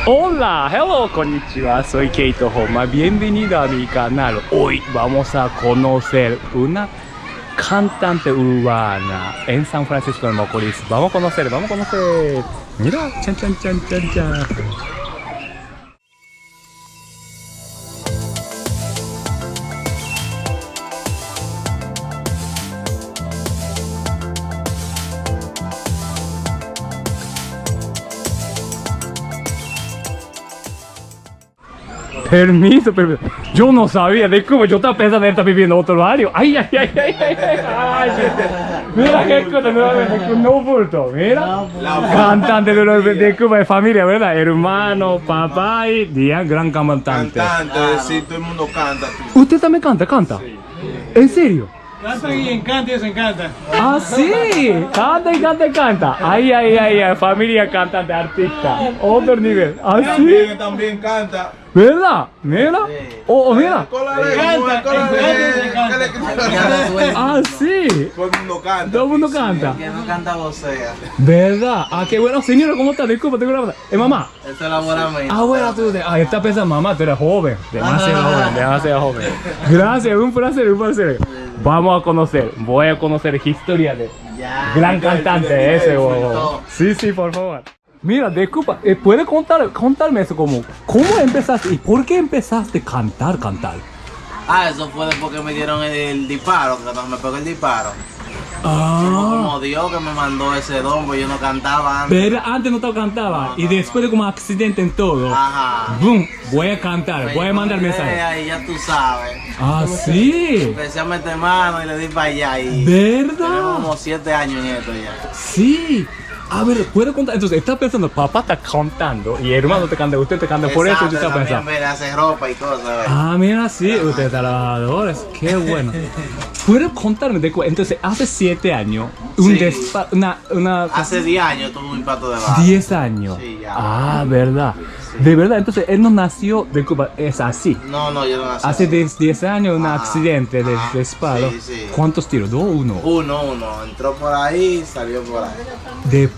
Hola, hello, konnichiwa, soy Keito Homa, bienvenido a mi canal. Hoy vamos a conocer una cantante urbana en San Francisco de Macorís. Vamos a conocer, vamos a conocer. Mira, chan chan chan chan chan. Permiso, permiso. Yo no sabía, disculpa, yo estaba pensando que él está viviendo en otro barrio. Ay, ay, ay, ay, ay, ay, ay, mira qué cosa, no bulto, mira. Cantante de Cuba, de familia, ¿verdad? Hermano, papá y Dian, gran cantante. Cantante, sí, todo el mundo canta. Tú. ¿Usted también canta? ¿Canta? ¿En serio? Canta y encanta y desencanta. Ah, sí, canta y canta y canta. Ay, ay, ay, ay, familia cantante, artista. Otro nivel. Ah, sí. También canta. ¿Verdad? Mira. Oh, mira. Ah, sí. Todo el mundo canta. Todo el mundo canta. Que no canta vocea. ¿Verdad? Ah, qué bueno. Señora, ¿cómo está? Disculpa, tengo una pregunta. Mamá. Esa es la buena mía. Ah, bueno, tú. Está pensando, mamá, tú eres joven. Demasiado joven, demasiado joven. Gracias, un placer, un placer. Vamos a conocer, voy a conocer historia de gran cantante ese, wow. Sí, sí, por favor. Mira, disculpa, ¿puede contarme eso como, cómo empezaste y por qué empezaste a cantar? Ah, eso fue después que me dieron el disparo, que cuando me pegó el disparo. Ah, Como Dios que me mandó ese don, pues yo no cantaba antes. pero antes no te cantaba y después de como accidente en todo, Ajá. boom, voy a cantar, voy a mandar mensaje. Ahí ya tú sabes. Ah, sí, Empecé a meter mano y le di para allá y tenemos ¿verdad? como 7 años en esto ya. Sí. A ver, ¿puedo contar? Entonces, estás pensando, papá está cantando y hermano te canta, usted te canta, por eso yo estaba pensando. También me hace ropa y cosas. ¿Ves? Ah, mira, sí, ustedes trabajadores, qué bueno. ¿Puedo contarme de entonces, hace 7 años, Hace 10 años tuve un impacto de bala. 10 años. Sí, ya. Ah, verdad. De verdad, entonces él no nació de Cuba, es así. No, yo no nací. Hace 10 años un Ajá, accidente de ajá, disparo. sí, sí. ¿Cuántos tiros? ¿2 o 1? Uno. Entró por ahí, salió por ahí.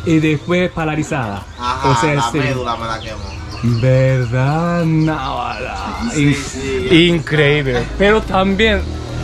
Después paralizada. Ajá, O sea, la sí. médula me la quemó. ¿Verdad? Nada. Sí, Increíble. Pero también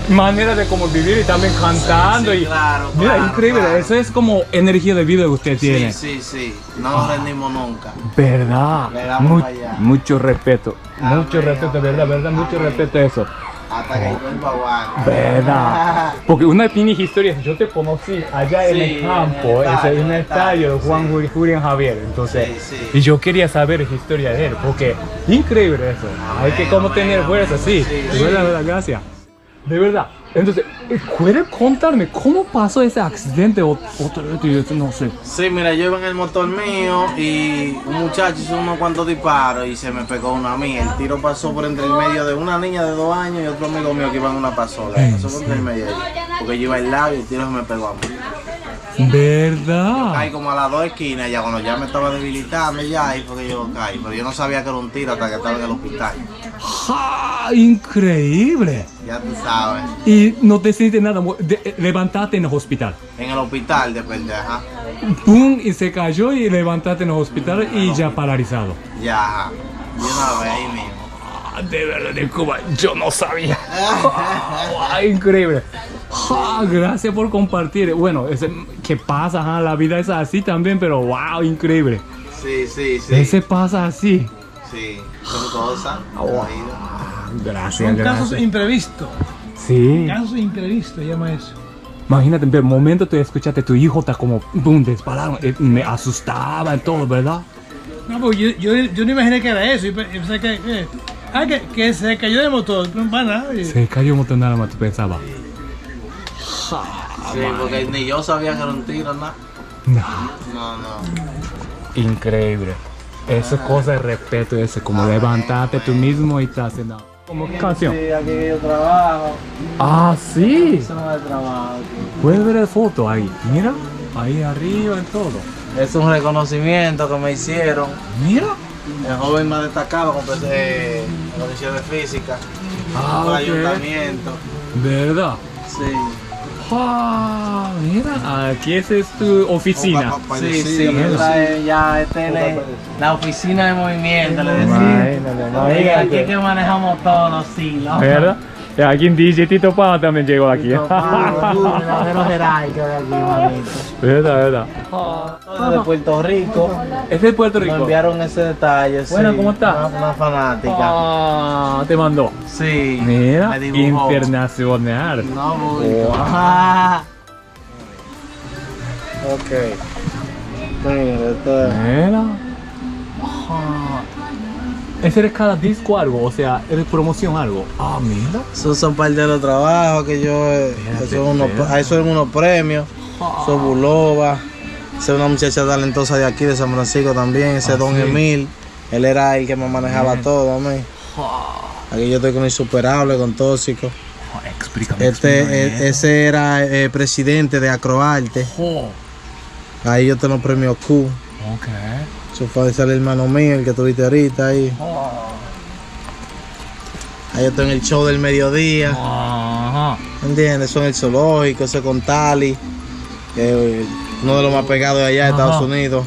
manera de como vivir y también cantando. Sí, y claro, mira, claro, increíble. claro. Eso es como energía de vida que usted tiene. Sí. No nos rendimos nunca. ¿Verdad? Le damos para allá. Mucho respeto. Amén, Mucho respeto, amén, verdad. Mucho amén. respeto a eso. Hasta que el cuerpo aguante. ¿Verdad? Porque una mini historia, yo te conocí allá en Sí, el campo, en el estadio de Juan Julián Javier. Entonces, Sí. y yo quería saber la historia de él, porque increíble eso. Hay que como tener fuerza, sí. De verdad, gracias. De verdad. Entonces, ¿puedes contarme cómo pasó ese accidente otra vez? No sé. Sí, mira, yo iba en el motor mío y un muchacho hizo unos cuantos disparos y se me pegó uno a mí. El tiro pasó por entre el medio de una niña de 2 años y otro amigo mío que iba en una pasola. Pasó por entre el medio de ellos. Porque yo iba al lado y el tiro se me pegó a mí. ¿Verdad? Caí como a las 2 esquinas, ya cuando ya me estaba debilitando ya ahí fue que yo caí. Pero yo no sabía que era un tiro hasta que estaba en el hospital. ¡Ja! Increíble. Ya tú sabes. Y no te sientes nada, levantaste en el hospital. En el hospital depende, ajá. ¡Pum! Y se cayó y levantaste en el hospital y ya paralizado. Ya, de una vez ahí mismo. Ah, de verdad, de Cuba, yo no sabía. Increíble. Gracias por compartir. Bueno, ¿qué pasa? Ajá, la vida es así también, pero wow, increíble. Sí. Ese pasa así. Sí, son cosas. de la vida. Gracias, Son casos gracias. imprevistos. Sí. Casos imprevistos, llama eso. Imagínate, en el momento tú escuchaste tu hijo está como, boom, dispararon. Me asustaba y todo, ¿verdad? No, porque yo no imaginé que era eso. Yo pensé que se cayó de motor. No para nada. Se cayó un montón nada más, tú pensabas. Sí, porque ni yo sabía que era un tiro, nada. No. Increíble. Esa cosa de respeto, ese como levantarte tú mismo y estás haciendo. Como canción. Sí, aquí yo trabajo. Ah, sí. Zona de trabajo. Puedes ver la foto ahí. Mira, ahí arriba en todo. Es un reconocimiento que me hicieron. Mira. El joven más destacado con condiciones físicas. Ah, Por ok. ayuntamiento. ¿Verdad? Sí. Ah, mira, aquí esa es tu oficina. Sí, sí, ya esta es la oficina de movimiento, le decimos. Imagínate, Aquí es que manejamos todos los hilos. ¿Verdad? Y aquí en DJ Tito Pava también llegó aquí. Verdadero jerarca de aquí, manito. Verdad. De Puerto Rico. Es de Puerto Nos Rico. enviaron ese detalle. Bueno, sí. ¿cómo está? Una fanática. Ah, te mandó. Sí. Mira, me dibujó. internacional. No, voy. Ok. Mira, esto es. Mira. Ah. ¿Ese es cada disco algo? O sea, ¿es de promoción algo? Ah, mira. Esos son parte de los trabajos que yo. Eso es unos premios. Eso es Bulova. Esa es una muchacha talentosa de aquí, de San Francisco también. Ese es Don sí. Emil. Él era el que me manejaba todo a mí. Aquí yo estoy con Insuperable, con Tóxico. Explícame. Ese era el presidente de Acroarte. Ahí yo tengo premio Q. Ok. Eso fue el hermano mío, el que tuviste ahorita ahí. Ahí yo estoy en el show del mediodía. Ajá. ¿Entiendes? Eso en el zoológico, eso con Tali. Uno de los más pegados de allá de Estados Unidos.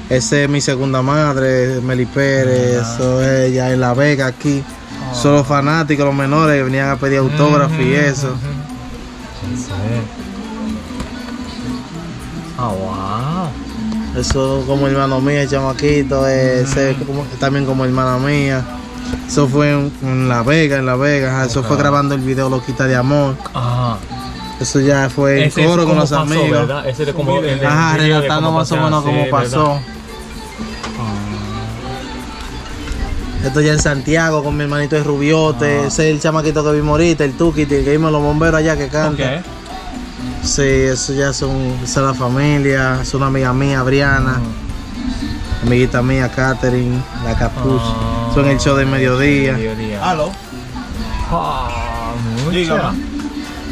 Ese es mi segunda madre, Meli Pérez. Eso es ya en La Vega aquí. Son los fanáticos, los menores que venían a pedir autógrafos y eso. Ah, wow. Eso como hermano mío, el chamaquito, ese también como hermana mía. Eso fue en La Vega, ajá. Eso fue grabando el video Loquita de Amor. Ajá. Eso ya fue en Ese coro es con como los pasó, amigos. ¿verdad? Ese es como Ajá, relatando más o menos cómo pasó. Esto ya en Santiago con mi hermanito de Rubiote. Ese es el chamaquito que vimos ahorita, el Tuki, que vimos los bomberos allá que canta. Okay. Sí, eso ya esa es la familia, es una amiga mía, Briana, amiguita mía, Catherine, la Capuch, son el show del mediodía. Aló. Dígame.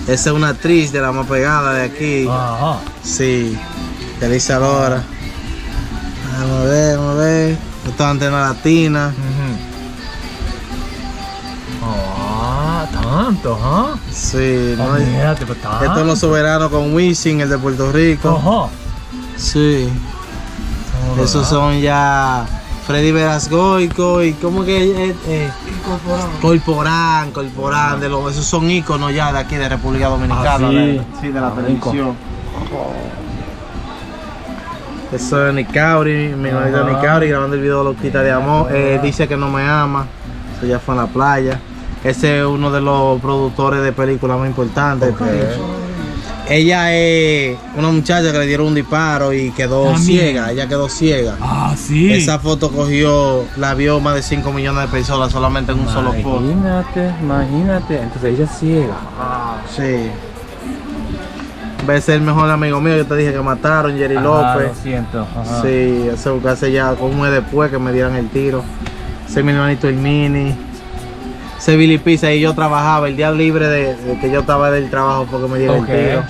Esa es una actriz de la más pegada de aquí, Ajá. sí, Elisa Lora. Vamos a ver, esta antena latina. Tanto, ¿ah? Sí, ¿no? Mírate, pues tanto. Estos son los soberanos con Wisin, el de Puerto Rico. Ajá. Sí. Esos son ya Freddy Verasgoico y como que Corporán, esos son íconos ya de aquí de República Dominicana, sí. de la televisión. Eso es Nicauri, mi hermanito Nicauri grabando el video Loquita de Amor. Dice que no me ama, eso ya fue en la playa. Ese es uno de los productores de películas más importantes del país. Ella es una muchacha que le dieron un disparo y quedó ciega. Ella quedó ciega. Ah, sí. Esa foto la vio más de 5 millones de personas solamente en un solo foto. Imagínate. Entonces ella es ciega. Sí. Ves el mejor amigo mío, yo te dije que mataron, Jerry López. Lo siento. Ajá. Sí, eso hace ya como un mes después que me dieran el tiro. Ese es mi hermanito el Mini. Ese Billy Pizza y yo trabajaba el día libre de que yo estaba del trabajo porque me dieron el tiro.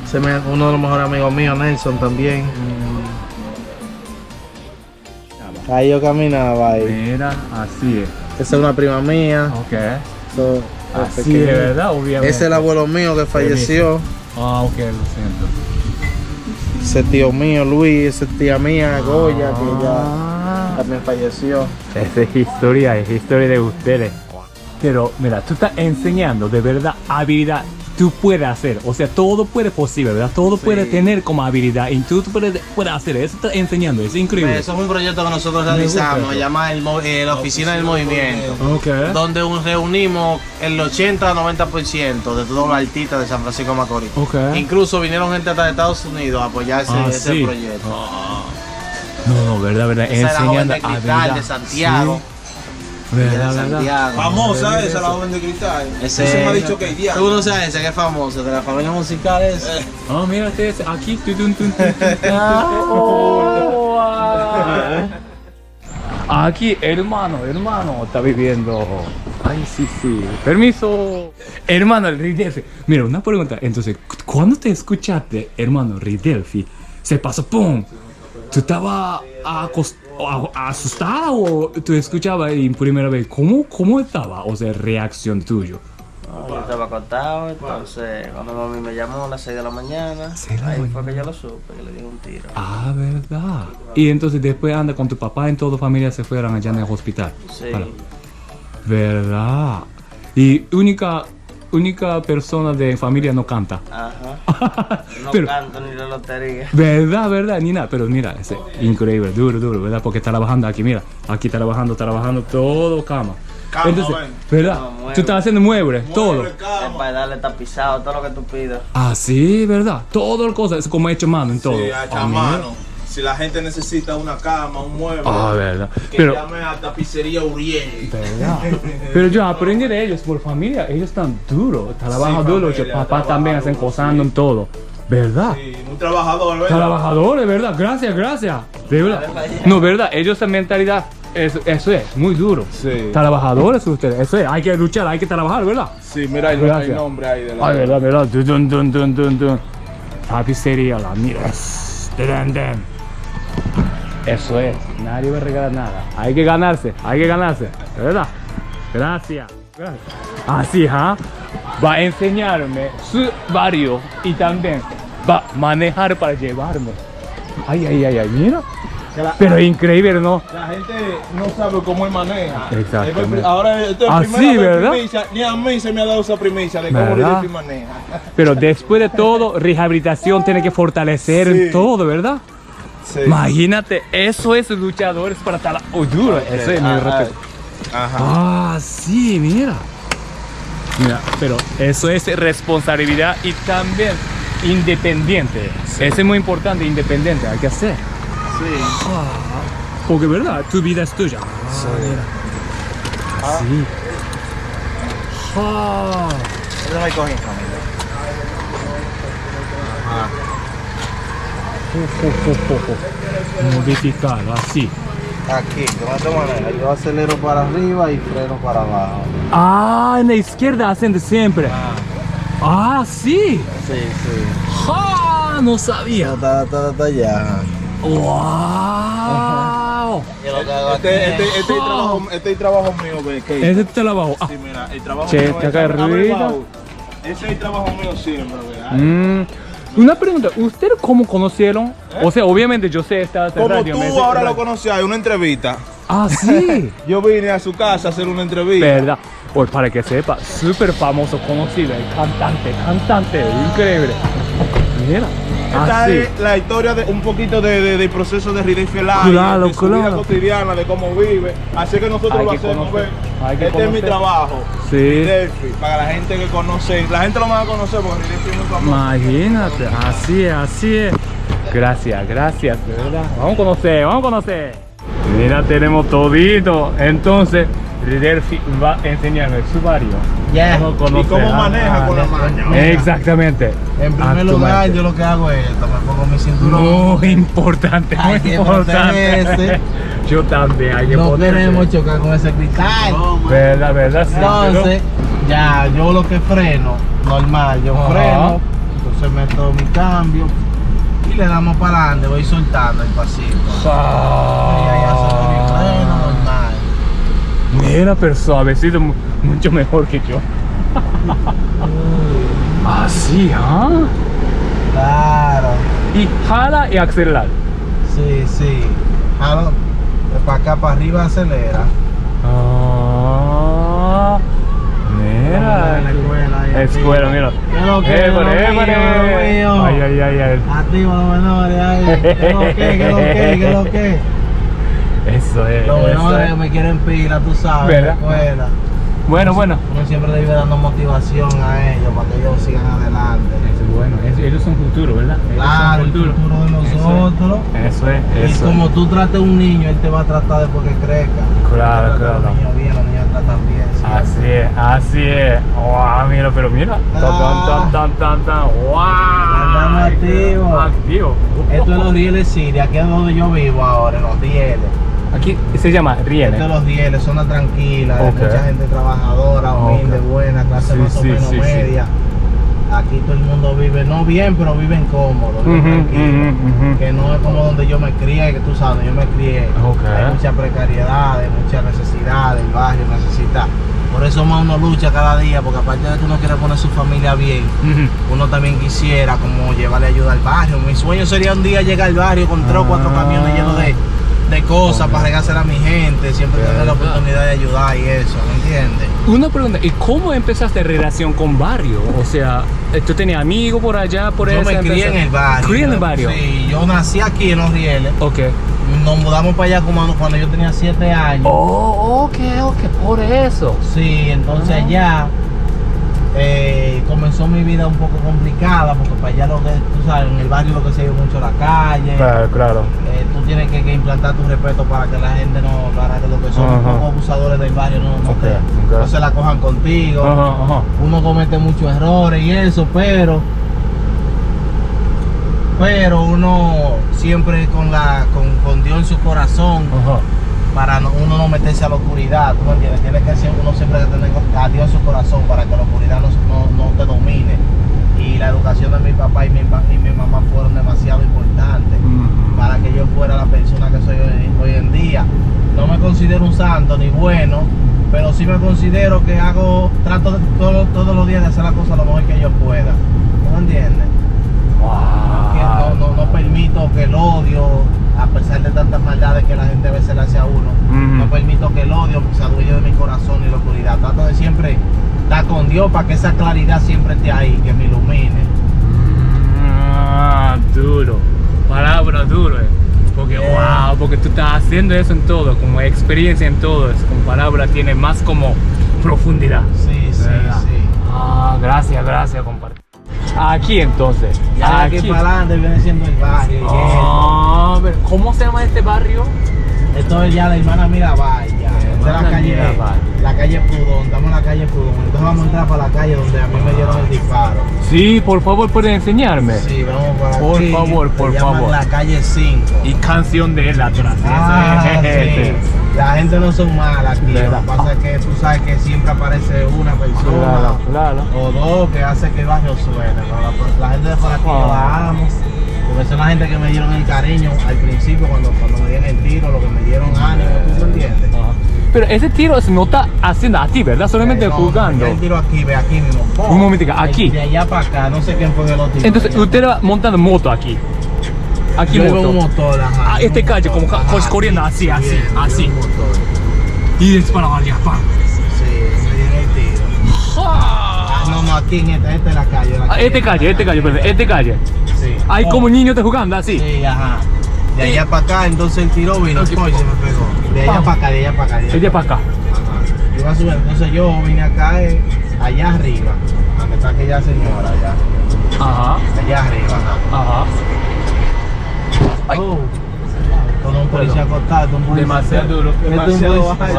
Ese es uno de los mejores amigos míos, Nelson también. Ahí yo caminaba ahí. Mira, así es. Esa es una prima mía. Ok. Eso, Así es, ¿verdad? Obviamente. Ese es el abuelo mío que falleció. Ah, ok, lo siento. Ese tío mío, Luis, esa tía mía, Goya, que ya también falleció. Esa es historia de ustedes. Pero mira, tú estás enseñando de verdad habilidad. Tú puedes hacer, o sea, todo puede posible, ¿verdad? Todo puede tener como habilidad y tú puedes hacer eso. Estás enseñando, es increíble. Eso es un proyecto que nosotros realizamos, se llama la Oficina del Movimiento, donde reunimos el 80-90% de todos los artistas de San Francisco de Macorís. Incluso vinieron gente hasta de Estados Unidos a apoyar ese proyecto. No, verdad, Esa enseñando es la joven de Cristal de Santiago. ¿Verdad? Famosa esa, la joven de Cristal. Ese me ha dicho que iría. Tú conoces a ese que es famoso, de la familia musical es. Oh, mírate ese, aquí. Aquí, hermano, está viviendo. Ay, sí. Permiso. Hermano, Ridelfi. Mira, una pregunta. Entonces, ¿cuándo te escuchaste, hermano Ridelfi? Se pasó, ¡pum! ¿Tú estabas asustada o tú escuchabas en primera vez? ¿Cómo estaba? O sea, reacción tuya. estaba acostado, entonces cuando mami me llamó a las 6 de la mañana, ahí fue que yo lo supe, que le di un tiro. Ah, verdad. Y entonces después anda con tu papá y toda tu familia se fueron allá en el hospital. Sí. Para. Verdad. Y única persona de familia no canta. Ajá. No Pero- canto ni la lotería. Verdad, ni nada. Pero mira, es increíble, duro, ¿verdad? Porque está trabajando aquí, mira. Aquí está trabajando todo cama. Cama, Entonces, ven. ¿verdad? No, mueble. Tú estás haciendo muebles, todo. Mueble, Es cama. para darle tapizado, todo lo que tú pidas. Ah, sí, ¿verdad? Todo el cosa es como hecho a mano en todo. Sí, hecha a mira. mano. Si la gente necesita una cama, un mueble, Ah, verdad. que Pero, llame a Tapicería Uriel. verdad. Pero yo aprendí de ellos por familia. Ellos están duros, trabajan Sí, duro. familia, Papá trabaja también hacen duro, cosando sí. en todo. ¿Verdad? Sí, muy trabajador, ¿verdad? Trabajadores, ¿verdad? Gracias. De verdad. No, ¿verdad? Ellos en mentalidad, eso es, muy duro. Sí. Trabajadores ustedes, eso es. Hay que luchar, hay que trabajar, ¿verdad? Sí, mira, hay Gracias. nombre ahí de la. Ay, verdad. Dun. Tapicería, la mira. Dun. Eso es. Nadie va a regalar nada. Hay que ganarse, ¿verdad? Gracias. Así, ¿ah? Va a enseñarme su barrio y también va a manejar para llevarme. Ay, mira. Pero increíble, ¿no? La gente no sabe cómo él maneja. Exactamente. Ahora esto es Ah, primera sí, vez ¿verdad? primicia, ni a mí se me ha dado esa primicia de cómo ¿Verdad? Ridley maneja. Pero después de todo, rehabilitación tiene que fortalecer en Sí. todo, ¿verdad? Sí. Imagínate, eso es luchadores para estar duro. Eso es mi respeto. Ajá. Ah, sí, mira. Mira, pero eso es responsabilidad y también independiente. Eso es muy importante, independiente, hay que hacer. Sí. Porque, ¿verdad? Tu vida es tuya. Mira. Sí. Ah. Eso me cogí, familia. Modificarlo, así. Aquí, de esta manera. Yo acelero para arriba y freno para abajo. Ah, en la izquierda hacen de siempre. Ah, sí. Sí. Ah, no sabía. Está allá. Wow. Yo lo que hago aquí es- Este es trabajo mío, ve, que Ese está abajo. Ah, sí, mira, el trabajo Che, mío está es acá abre arriba. el baúl. Ese es el trabajo mío siempre, ve. Una pregunta, ¿ustedes cómo conocieron? O sea, obviamente yo sé esta Como radio. tú me sé- ahora lo conocías, hay una entrevista. Ah, sí. Yo vine a su casa a hacer una entrevista. Verdad. Pues para que sepa, súper famoso, conocido, el cantante, increíble. Mira. Esta Así. es la historia de un poquito del proceso de Ridley Felaya, Claro, de su vida claro. cotidiana, de cómo vive. Así que nosotros Hay lo que hacemos, conocer, ve. hay que Este es mi conocer. trabajo. Sí. Ridley, para la gente que conoce. La gente lo va a conocer porque Ridley es muy famoso. Imagínate, así es. Gracias, de verdad. Vamos a conocer. Mira, tenemos todito. Entonces, Ridelfi va a enseñarme su barrio. Ya. Vamos a Y conocer. cómo maneja con la maña. Exactamente. En primer lugar, yo lo que hago es esto, me pongo mi cinturón. Muy importante, Hay que protegerse. Yo también, hay que No ponerse. queremos chocar con ese cristal. Verdad, sí. Entonces, ya yo lo que freno, normal, yo Ajá. freno, entonces meto mi cambio y le damos para adelante, voy soltando el pasito. Y ahí hace mi freno normal. Mira, pero suavecito, mucho mejor que yo. Así, ¿ah? Claro, Y jala y acelerar. sí. Jalo, de para acá para arriba acelera. Ah, mira. En la escuela, ahí Escuela, mira. ¿Qué lo que? Épale, Lo mío, épale. lo mío. Ay. Activa los menores ahí. ¿Qué lo que? Eso es. Los eso menores es. me quieren pila, tú sabes, en la ¿Verdad? escuela. Bueno. Uno siempre le vive dando motivación a ellos para que ellos sigan adelante. Es bueno, ellos son futuro, ¿verdad? Ellos Claro, son el futuro de nosotros. Eso es. Y como tú trates a un niño, él te va a tratar después que crezca. Claro, Tú tratas a claro. los niños bien, los niños tratan bien. ¿sí? Así es. Wow, mira, pero mira. Tan. Wow. Andamos activos. Activo. Esto es los rieles City, aquí es donde yo vivo ahora, en los rieles. Aquí se llama Esto es Riene. los rieles, zona tranquila, de Ok. mucha gente trabajadora, humilde, Ok. buena, clase Sí, más o sí, menos sí, sí. media. Aquí todo el mundo vive, no bien, pero viven cómodo, viven tranquilo. Que no es como donde yo me crié, que tú sabes, donde yo me crié. Ok. Hay mucha precariedad, hay mucha necesidad, el barrio necesita Por eso más uno lucha cada día, porque aparte de que uno quiere poner su familia bien, uno también quisiera como llevarle ayuda al barrio. Mi sueño sería un día llegar al barrio con 3 o 4 camiones llenos de cosas para regársela a mi gente, siempre tener la oportunidad de ayudar y eso, ¿me entiendes? Una pregunta, ¿y cómo empezaste relación con barrio? O sea, ¿tú tenías amigos por allá, por eso? Yo me crié en el barrio. ¿Crié en el barrio? Sí, yo nací aquí en Los Rieles. Ok. Nos mudamos para allá cuando yo tenía 7 años. Oh, ok, por eso. Sí, entonces allá comenzó mi vida un poco complicada, porque para allá lo que, tú sabes, en el barrio lo que se ve mucho la calle. Claro. Tú tienes que implantar tu respeto para que la gente para que los que son un poco abusadores del barrio no se la cojan contigo. Uno comete muchos errores y eso, pero uno siempre con Dios en su corazón, para uno no meterse a la oscuridad, ¿tú me entiendes? Uno siempre debe tener a Dios en su corazón para que la oscuridad no te domine. Y la educación de mi papá y mi mamá fueron demasiado importantes para que yo fuera la persona que soy hoy en día. No me considero un santo ni bueno, pero sí me considero que trato todos los días de hacer las cosas lo mejor que yo pueda. ¿Tú me entiendes? No permito que el odio, a pesar de tantas maldades que la gente a veces le hace a uno, no permito que el odio se adueñe de mi corazón y la oscuridad. Trato de siempre estar con Dios para que esa claridad siempre esté ahí, que me ilumine. Duro, palabra duro, porque porque tú estás haciendo eso en todo, como experiencia en todo, es como palabra tiene más como profundidad. Sí. Gracias, compadre. Aquí entonces. Ya aquí para adelante viene siendo el barrio. ¿Cómo se llama este barrio? Esto es ya la hermana Mirabal, ya. Esta es la calle Pudón, estamos en la calle Pudón. Entonces vamos a entrar para la calle donde a mí me dieron el disparo. Sí, por favor, ¿pueden enseñarme? Sí, vamos para por aquí. Por favor. La calle 5. Y canción de él atrás. Sí. La gente no son malas aquí. Lo que pasa es que tú sabes que siempre aparece una persona o dos que hace que el barrio suene. La gente de por aquí yo la amo. Porque son la gente que me dieron el cariño al principio cuando me dieron el tiro, lo que me dieron ánimo, ¿tú me entiendes? Pero ese tiro no está haciendo a ti, ¿verdad? Solamente jugando. El tiro aquí, ve aquí mismo. Un momentico, aquí. De allá para acá, no sé quién fue que lo tiró. Entonces, usted va montando moto aquí. Aquí yo moto. Un motor, ajá. Este calle, como corriendo así. Y dispara allá, ¡pam! Sí, me dieron el tiro. No, aquí en esta es la calle. Este calle. Sí. Hay como niños te jugando así. Sí, ajá. De allá para acá, entonces el tiro vino y se me pegó. De allá para acá, de allá para acá. De allá para acá. Ajá. Iba a subir, entonces yo vine acá, allá arriba, donde está aquella señora allá. Ajá. Allá arriba, ajá. Ay. Con un policía acostado, demasiado duro. Demasiado bajo.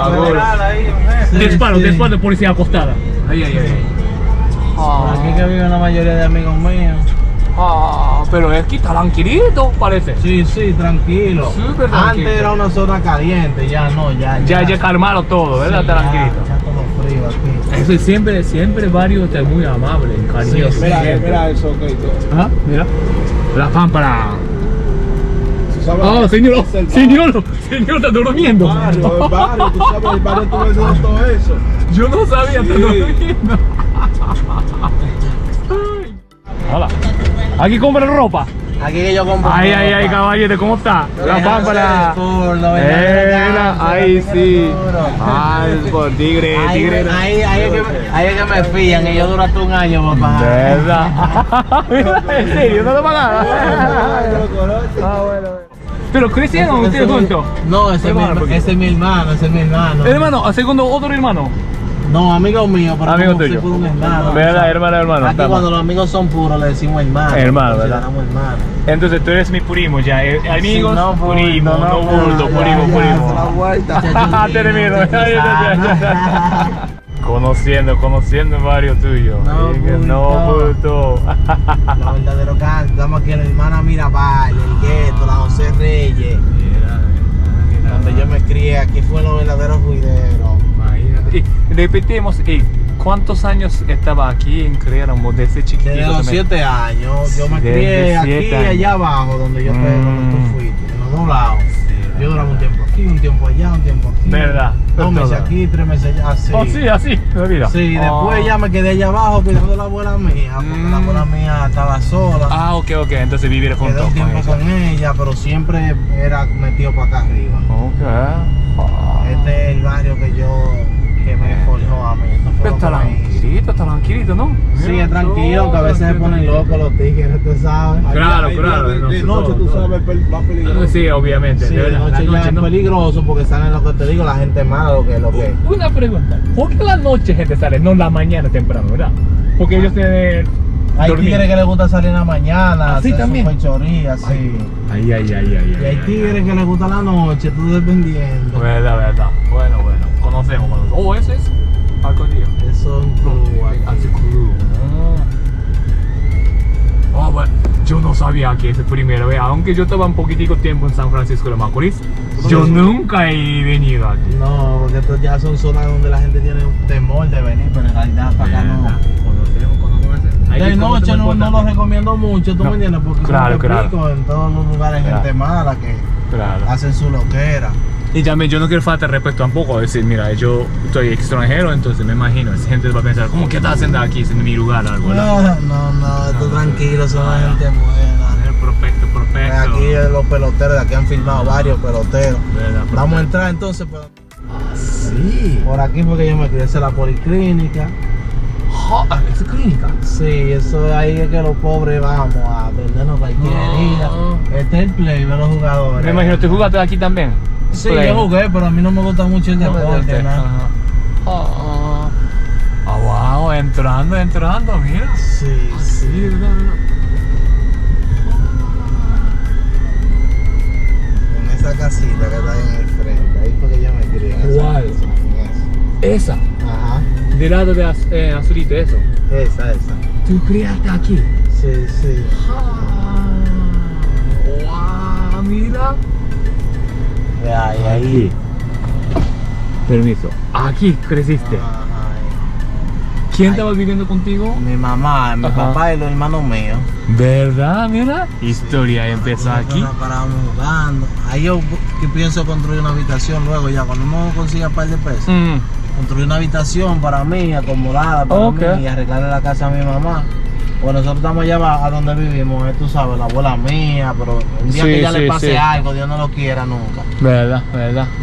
Disparo de policía acostada. Ay. Aquí que vive la mayoría de amigos míos. Pero aquí está tranquilito, parece. Sí, tranquilo. Súper tranquilo. Antes era una zona caliente, ya no, ya calmaron todo, ¿verdad? Sí, tranquilito. Ya todo frío aquí. Eso siempre varios está muy amable, cariñoso. Mira eso, ok. Mira. La pámpara. Señor está durmiendo. El barrio, tú sabes, el barrio tú ves todo eso. Yo no sabía, está durmiendo. Hola. Aquí compran ropa. Aquí que yo compro. Ay, caballete, ¿cómo está? La pámpara. Ahí sí. Ay, por tigre. Ahí es que me fían y yo duraste un año, papá. ¿Verdad? ¿En serio? ¿No lo pagaron? Bueno. ¿Pero crecieron ustedes juntos? No, ese es mi hermano. ¿Hermano? ¿Segundo otro hermano? No, amigo mío, pero amigo tuyo. Un hermano. ¿Verdad, hermano? Aquí cuando los amigos son puros le decimos hermano. Hermano, ¿verdad? Hermano. Entonces tú eres mi primo ya. Amigos, sí, no, primo. Conociendo varios tuyos. No, bulto. Lo verdadero canto. Estamos aquí en la hermana Mirabal, el Gueto, la José Reyes. Donde yo me crié, aquí fue los verdaderos juideros. Y repetimos, ¿cuántos años estaba aquí en Creáramos desde chiquitito? Desde los 7 años. Yo me crié aquí y allá abajo, donde tú fuiste, en los dos lados. Yo duraba un tiempo aquí. aquí, un tiempo allá, un tiempo aquí. ¿Verdad? 2 meses Todo. aquí, 3 meses allá, así. Oh, sí, así, de vida. Sí, después ya me quedé allá abajo cuidando de la abuela mía, porque la abuela mía estaba sola. Ah, ok, entonces vivir Quedé juntos un tiempo con ella. con ella, pero siempre era metido para acá arriba. Ok. Ah. Este es el barrio que me forjó a mí. Esto fue Pero lo que me hizo. está tranquilito, ¿no? Sí, es tranquilo, aunque a veces se ponen locos los tigres, tú sabes. Claro, claro. De noche, tú sabes, va peligroso. Sí, obviamente. Sí, de de verdad, noche la ya es ¿no? peligroso porque salen lo que te digo, la gente mala, lo que. Una pregunta. ¿Por qué la noche gente sale, no la mañana temprano, verdad? Porque ellos tienen... Hay dormir. tigres que les gusta salir en la mañana, ¿Ah, sí, hacer también? su fechoría, sí. Ay. Y hay tigres que les gusta la noche, tú dependiendo. Verdad. Bueno. Conocemos. Oh, eso es Alcaldía. Eso es un club aquí. Hace club. Ah, bueno. Yo no sabía que es primera vez, aunque yo estaba un poquitico tiempo en San Francisco de Macorís, yo nunca he venido aquí. No, porque estos ya son zonas donde la gente tiene un temor de venir, pero en realidad para acá no. De noche no lo recomiendo mucho, tú me entiendes, porque Claro, como te explico, en todos los lugares hay gente mala que hacen su loquera. Y también yo no quiero faltar respeto tampoco, decir, mira, yo soy extranjero, entonces me imagino, esa gente va a pensar, ¿cómo que estás haciendo aquí en mi lugar? Algo, No, esto tranquilo, son la gente buena. Perfecto. Aquí los peloteros, de aquí han filmado varios peloteros. Verdad, Vamos a entrar entonces por, Sí. por aquí porque yo me crié en la policlínica. ¿Es clínica? Sí, eso ahí es que los pobres vamos a vendernos cualquier herida. Este es el play de los jugadores. Me imagino, ¿tú jugaste aquí también? Sí, yo jugué, pero a mí no me gusta mucho el deporte, ¿no? Wow, entrando, mira. Sí. verdad. En esa casita que está ahí en el frente, ahí fue que yo me crié. En esa ¿Cuál? casa, en Esa, Ajá, del lado de Azulito, eso. esa. ¿Tú criaste aquí? Sí. Wow, mira. Ahí. Permiso. Aquí creciste. Ajá. ¿Quién estaba viviendo contigo? Mi mamá, mi Ajá. papá y los hermanos míos. ¿Verdad? Mira. Historia empezó aquí. Nosotros nos parábamos jugando. Ahí yo que pienso construir una habitación luego ya, cuando uno consiga un par de pesos. Construir una habitación para mí, acomodada para mí y arreglarle la casa a mi mamá. Pues nosotros estamos allá a donde vivimos, tú sabes, la abuela mía, pero un día que ya le pase algo, Dios no lo quiera nunca. ¿Verdad?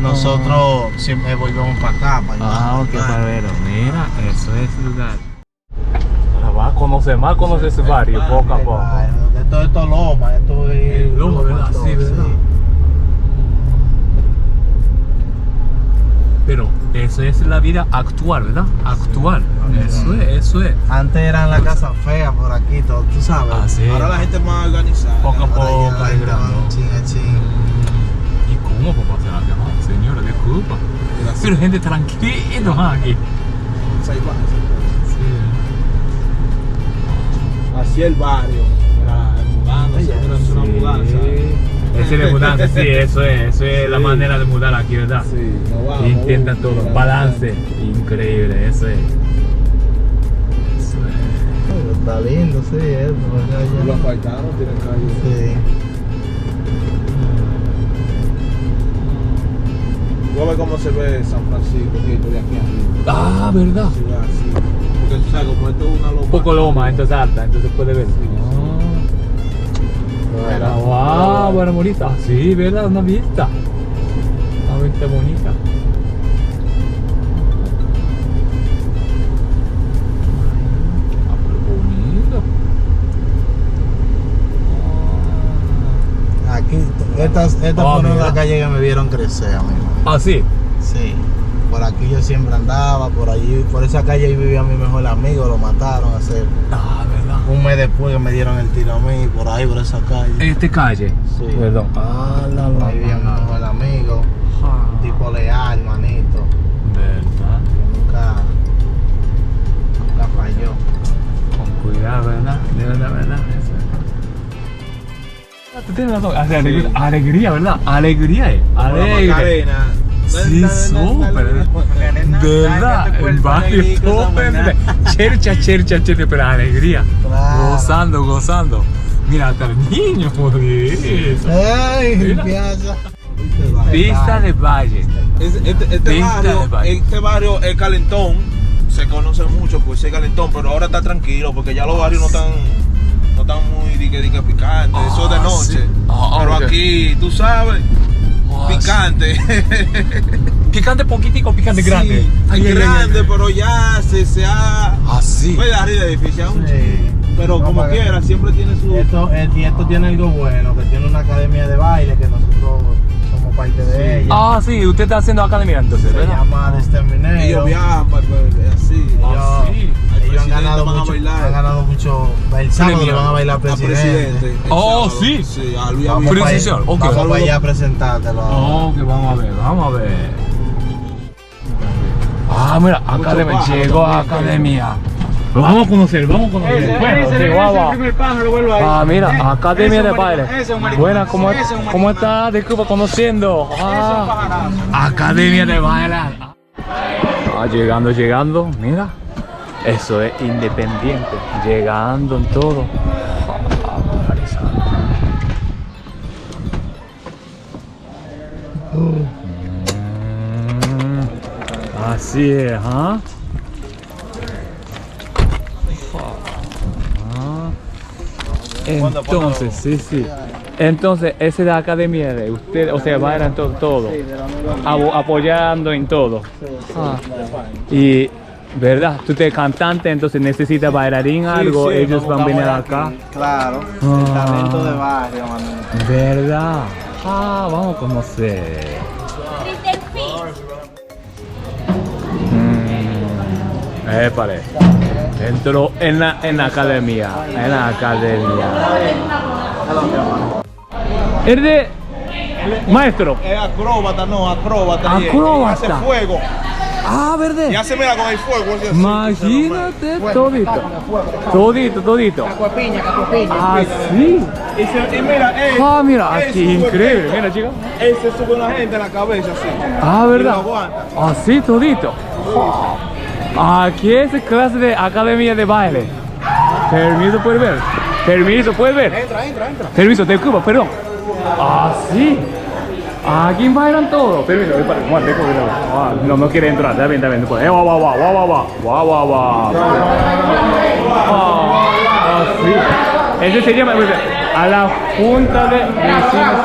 Nosotros siempre volvemos para acá, para allá. Qué barbero. Mira, eso es el lugar. Ahora va a conocer más, ese barrio poco a poco. Esto es Loma, esto es Loma, ¿verdad? Sí, ¿verdad? Pero eso es la vida actual, ¿verdad? Actual. Eso es. Antes eran las casas feas por aquí, todo, tú sabes. Ah, sí. Ahora la gente es más organizada. Poco a Ahora poco, ya la gente va alegrando. chin a chin. ¿Y cómo puedo hacer algo más? Señora, disculpa. Pero gente tranquila aquí. Así el barrio. Mudándose, una mudanza. Ese de mudanza, sí, eso es la manera de mudar aquí, ¿verdad? Sí, no vamos. Intentan todo, balance, increíble, eso es. Pero está lindo, sí, eso. Lo asfaltaron, tienen calle. Sí. Tú vas a ver cómo se ve San Francisco, Tito, de aquí arriba. Ah, ¿verdad? Ciudad así. Porque tú sabes, como esto es una loma. Un poco loma, entonces alta, entonces puede ver. Wow, buena bonita. Sí, ¿verdad? Una vista. Una vista bonita. Ah, pero bonito. Aquí, estas fueron mira. las calles que me vieron crecer a mí. Ah, sí. Sí. Por aquí yo siempre andaba, por allí, por esa calle ahí vivía mi mejor amigo, lo mataron hace Ah, ¿verdad? un mes después que me dieron el tiro a mí, por ahí, por esa calle. Este calle. Sí. Perdón. Ah, la Ahí vivía mi mejor amigo, un tipo leal, manito, ¿Verdad? que nunca falló. Con cuidado, ¿verdad? De verdad. Tú tienes razón. Alegría, ¿verdad? Alegría, alegre. Macarena. Sí, súper. ¿Verdad? El barrio súper. Chercha, pero alegría. Claro. Gozando. Mira, hasta el niño, por eso. ¡Ay, Mira. piazza! Pista de Valle. Este Pista de Valle. barrio es calentón, se conoce mucho pues es calentón, pero ahora está tranquilo porque ya los barrios no están muy dique picantes, eso es de noche. Sí. Pero Okay. aquí, tú sabes, picante. Picante poquitico, picante grande. Sí, Ay, ay, ay, grande, ay. pero ya se ha... Así. Puede arriba de edificio, Sí. pero No, como para- quiera, siempre tiene su... Esto tiene algo bueno, que tiene una academia de baile que nosotros somos parte de ella. Ah, sí, usted está haciendo academia entonces, Se ¿verdad? llama The Exterminator. Ellos viajan para así. Ah, sí. Ellos han presidente ganado van a mucho, bailar. han ganado mucho. El sábado le van a bailar Al presidente. presidente. el Oh, sábado. sí. Sí, a Luis Vamos Abinader. para Precision, allá, ok. vamos Saludos. para allá a presentártelo. Oh, que vamos a ver, vamos a ver. Ah, mira, academia, pájaros llegó a academia. Lo vamos a conocer, vamos a conocer. Bueno, sí, guau. Ah, mira, academia de baile. Buena, ¿cómo está? Disculpa, conociendo. Ah, academia de baile. Ah, llegando, mira. Eso es independiente, llegando en todo. Ah, así es, ¿ah? Entonces, sí. Entonces, esa es la academia de ustedes, o sea, bailan todo. Apoyando en todo. Ah. Y, ¿verdad? Tú eres cantante, entonces necesitas bailarín, algo, sí, ellos nos van a venir buscamos acá. aquí. Claro, Ah. el talento de barrio, mano. ¿Verdad? Ah, vamos a conocer. Épale. Entró en la academia. ¿Es de maestro? Es acróbata, no, acróbata. y Acróbata. hace fuego. Ah, ¿verdad? Y hace, mira, con el fuego. hace así, Imagínate todito. Ah, sí. Y mira, Ah, mira, él aquí, sube increíble. peso. Mira, chica. Él se sube una gente en la cabeza así. Ah, Y lo ¿verdad? aguanta. Así todito. Aquí es clase de academia de baile. Permiso, ¿puedes ver? Entra. Permiso, disculpa, perdón. Así. Aquí bailan todos. Permiso, no quiere entrar. Está bien. Después. Guau. Así. Ese se llama a la junta de vecinos.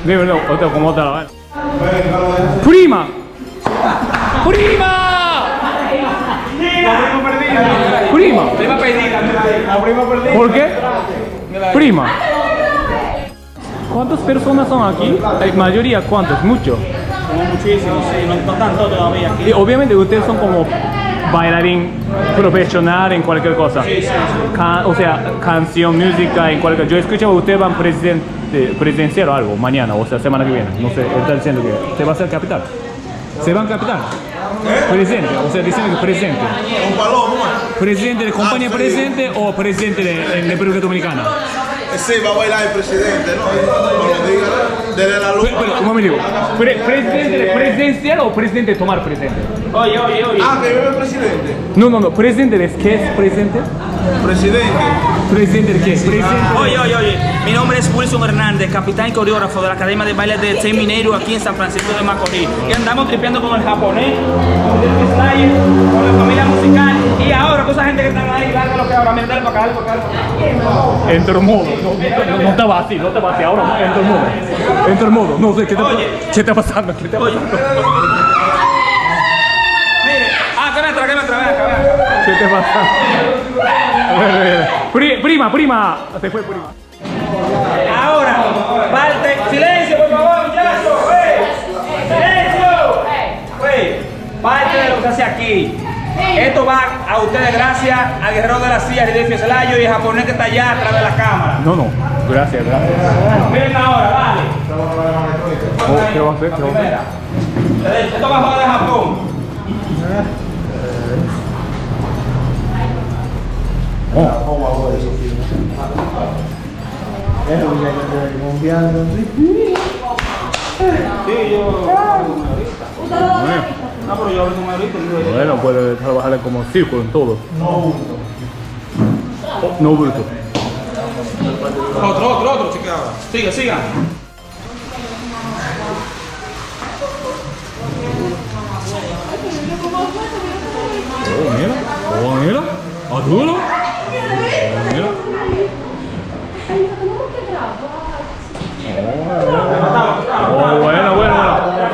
Dime, no, como otra la vaina. ¡Prima! ¿Por qué? Prima. ¿Cuántas personas son aquí? Mayoría, ¿cuántos? Muchos. Muchísimos, sí, no tanto todavía aquí. Y obviamente ustedes son como bailarín profesional en cualquier cosa. Sí. O sea, canción, música, en cualquier. Yo escuchaba ustedes van presidencial o algo mañana, o sea, semana que viene. No sé, él está diciendo que se va a hacer capital. ¿Se van capital? Presidente, o sea, diciendo que presidente. Un palomo. ¿Presidente de compañía sí. presente o presidente de República Dominicana? Sí, va a bailar el presidente, ¿no? Cuando diga, desde la luz. Pero, un momento, ¿presidente de presidencial o presidente de tomar presidente? Oye. Ah, que vive el presidente. No, presidente de qué es presidente? Presidente. ¿Presidente de qué? Presidente. Oye, mi nombre es Wilson Hernández, capitán y coreógrafo de la Academia de Baile de Exterminator aquí en San Francisco de Macorís. Y andamos tripeando con el japonés, con el freestyle, con la familia musical y ahora con esa gente que están ahí, dale lo que ahora, mira, dale para acá. Entró en modo. No estaba así, ahora entró en modo. No sé, ¿qué está pasando? Mire, que me trae acá. ¿Qué te pasa? Prima. Se fue prima. Ahora, parte, silencio por favor, muchachos. Silencio. Parte de lo que se hace aquí. Esto va a ustedes gracias al guerrero de la silla, Ridelfio Celayo, y el japonés que está allá atrás de la cámara. No. Gracias. Miren ahora, dale. ¿Qué va a hacer? Esto va a jugar de Japón. Bueno, puede trabajar como círculo en todo. No, bruto. Otro, chica. Siga. duro. Mira. Oh, bueno, bueno, bueno.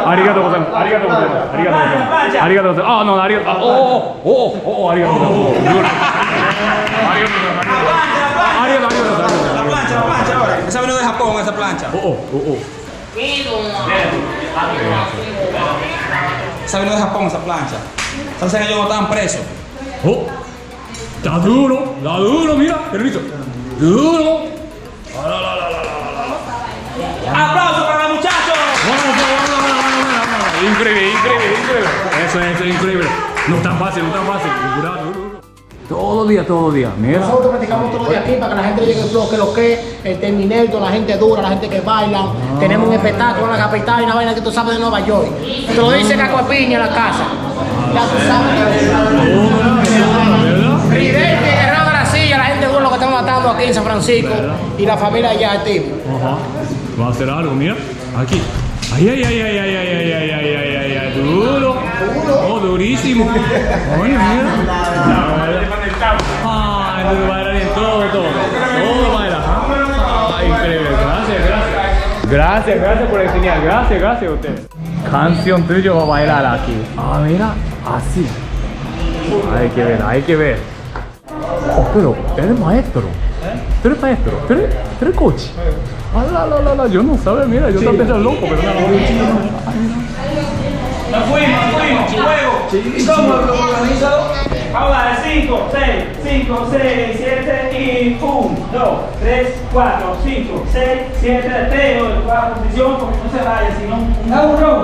Arigato gozaimasu. Arigato gozaimasu. Arigato gozaimasu. Arigato gozaimasu. Ah, no, arigato. Arigato gozaimasu. Arigato gozaimasu. La plancha ahora. Esa vino de Japón, esa plancha. Esa vino de Japón, esa plancha. Entonces ellos no estaban presos. Oh, está duro, mira, permiso. Duro. ¡Aplausos para los muchachos! Increíble. Eso es increíble. No tan fácil. Duro. Todo día, mira. Nosotros practicamos todo de aquí para que la gente llegue al flow, que lo que el Terminator, la gente dura, la gente que baila. Tenemos un espectáculo en la capital y una vaina que tú sabes de Nueva York. Te lo dice Caco Piña en la casa. Ya tú sabes. Ridente, Guerrero de la Silla, la gente dura lo que están matando aquí en San Francisco y la familia allá de tipo. Ajá. Va a hacer algo, mira. Aquí. Ay. Duro. Oh, durísimo. Oye, mira. Ay, no baila bien todo. Todo baila. Ay, increíble. Gracias por enseñar. Gracias a ustedes. Canción tuyo va a bailar aquí. Ah, mira. Así. Hay que ver. Oh, pero eres maestro. ¿Tú eres maestro? ¿Tú eres coach? Yo no sabía, mira, yo también era loco, pero no. Nos fuimos, juego. ¿Cómo lo organizado? Vamos a dar 5, 6, 7 y 1, 2, 3, 4, 5, 6, 7, Teo, la posición porque no se vaya, sino un roll.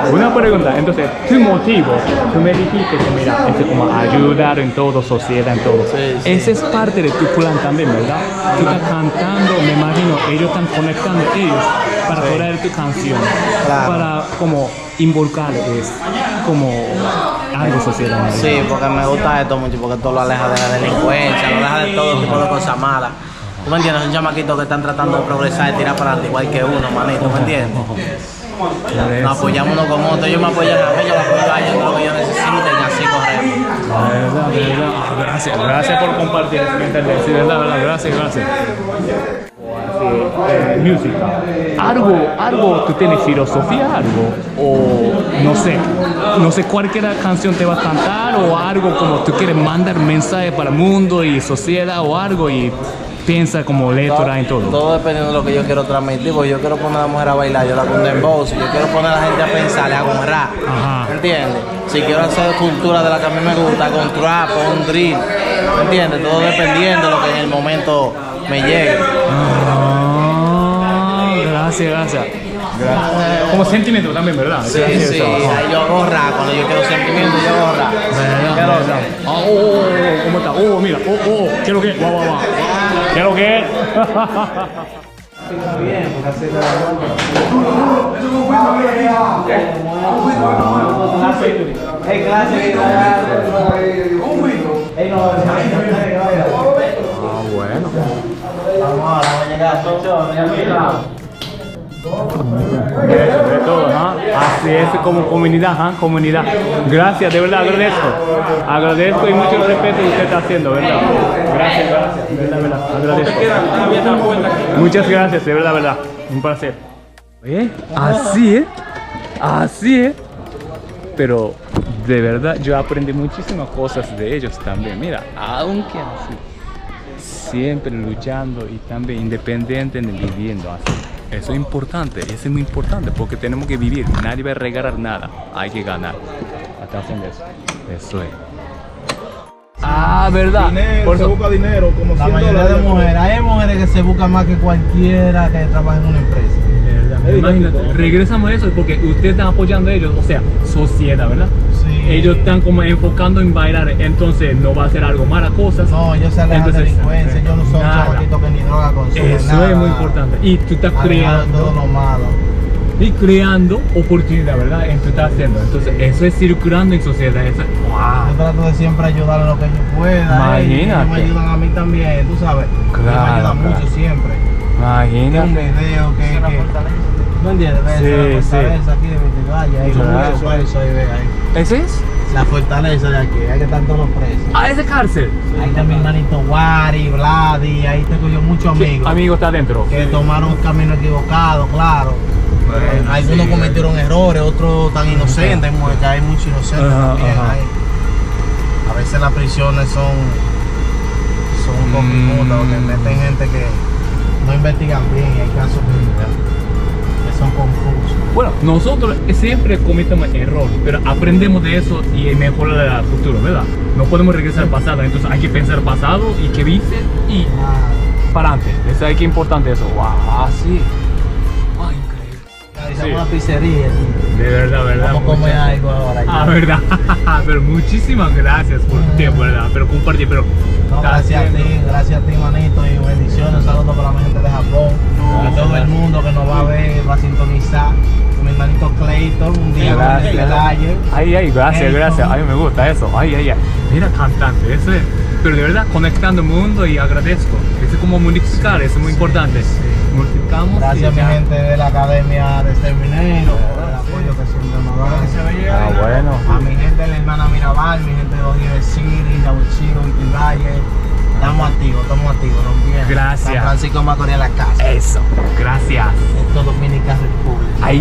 Una pregunta, entonces, tu motivo, tú me dijiste que mira, es como ayudar en todo, sociedad en todo. Sí. Ese es parte de tu plan también, ¿verdad? Tú estás cantando, me imagino, ellos están conectando ellos para poner tu canción, Claro. para como involucrar, es como algo social. ¿No? Sí, porque me gusta esto mucho, porque esto lo aleja de la delincuencia, lo aleja de todo tipo de cosas malas. ¿Tú me entiendes? Son chamaquitos que están tratando de progresar y tirar para adelante igual que uno, manito, ¿me entiendes? Nos apoyamos uno con otro, ellos me apoyan a mí, yo los apoyo a ellos, lo que ellos necesiten y así corremos. Verdad. Gracias, gracias por compartir esa mentalidad. Sí, verdad, verdad, gracias, gracias. Música. Algo, tú tienes filosofía, algo, o no sé cualquier canción te va a cantar, o algo como tú quieres mandar mensaje para el mundo y sociedad o algo y piensa como letra en todo. Todo dependiendo de lo que yo quiero transmitir, porque yo quiero poner a la mujer a bailar, yo la pongo en voz, yo quiero poner a la gente a pensar, le hago un rap, ¿entiendes? Si quiero hacer cultura de la que a mí me gusta, con trap o un drill, ¿entiendes? Todo dependiendo de lo que en el momento me llegue. Gracias. Como sentimiento también, ¿verdad? Sí, sí, ahí yo hago rap, cuando yo quiero sentimiento yo hago rap. ¿Cómo está? Mira, ¿qué es lo que es? Va. ¿Qué es lo que es? Bueno. Vamos a llegar a De todo, así es como comunidad, comunidad. Gracias, de verdad, agradezco y mucho respeto que usted está haciendo, ¿verdad? Gracias, verdad, agradezco. Muchas gracias, de verdad, un placer. Así es. Pero de verdad yo aprendí muchísimas cosas de ellos también. Mira, aunque así, siempre luchando y también independiente viviendo así. Eso es importante, muy importante porque tenemos que vivir, nadie va a regalar nada, hay que ganar. Hasta haciendo eso es. Verdad. Dinero, se busca dinero, como la mayoría de mujeres, hay mujeres que se buscan más que cualquiera que trabaje en una empresa. Imagínate, regresamos a eso porque ustedes están apoyando a ellos, o sea, sociedad, ¿verdad? Sí. Ellos están como enfocando en bailar, entonces no va a ser algo malas cosas. No, ellos se alejan de delincuencia, ellos no son chamaquitos que ni droga consumen. Eso nada, es muy importante. Y tú estás creando todo lo malo. Y creando oportunidad, ¿verdad? En tú estás haciendo. Entonces, eso es circulando en sociedad. Eso es, Yo trato de siempre ayudar en lo que yo pueda. Imagínate. Ellos me ayudan a mí también, tú sabes. Claro, Ellos me ayudan mucho siempre. Imagínate. Un video que ¿no entiendes? Sí, La fortaleza aquí de Vitibaya, ahí Claro. muchos presos, ahí ve ahí. ¿Ese es? La fortaleza de aquí, ahí que están todos los presos. Ese cárcel. Ahí está mi hermanito Wari, Vladi, ahí tengo yo muchos amigos. Amigo está adentro. Que tomaron un camino equivocado, claro. Algunos cometieron errores, otros tan inocentes, que hay muchos inocentes también ahí. A veces las prisiones son un poco injustas, porque meten gente que no investigan bien y hay casos que son confusos. Bueno, nosotros siempre cometemos errores, pero aprendemos de eso y mejora el futuro, ¿verdad? No podemos regresar al pasado, entonces hay que pensar pasado y que viste y para adelante. Eso es que importante eso. Wow, sí. Realizamos una pizzería. De verdad. Vamos a comer algo ahora. Verdad. Pero muchísimas gracias por tu tiempo, ¿verdad? Pero compartir, pero... No, gracias a ti, manito, y bendiciones. Saludos para la gente de Japón. Y todo el mundo que nos va a ver, va a sintonizar. Mi hermanito Clayton, un día va a detalle. Ay, gracias. Ay, me gusta eso. Ay. Mira, cantante, eso es. Pero de verdad, conectando el mundo y agradezco. Eso es como multiplicar, eso es muy importante. Multiplicamos. Gracias a mi gente de la Academia de Exterminero por el apoyo que siempre nos dan. Bueno. A mi gente de la hermana Mirabal, mi gente de Oliver City, Yabuchiro, Vitibaya. Estamos activos, rompiendo. Gracias. San Francisco Macorís en la casa. Eso, gracias. Esto es Dominicana República. Ay.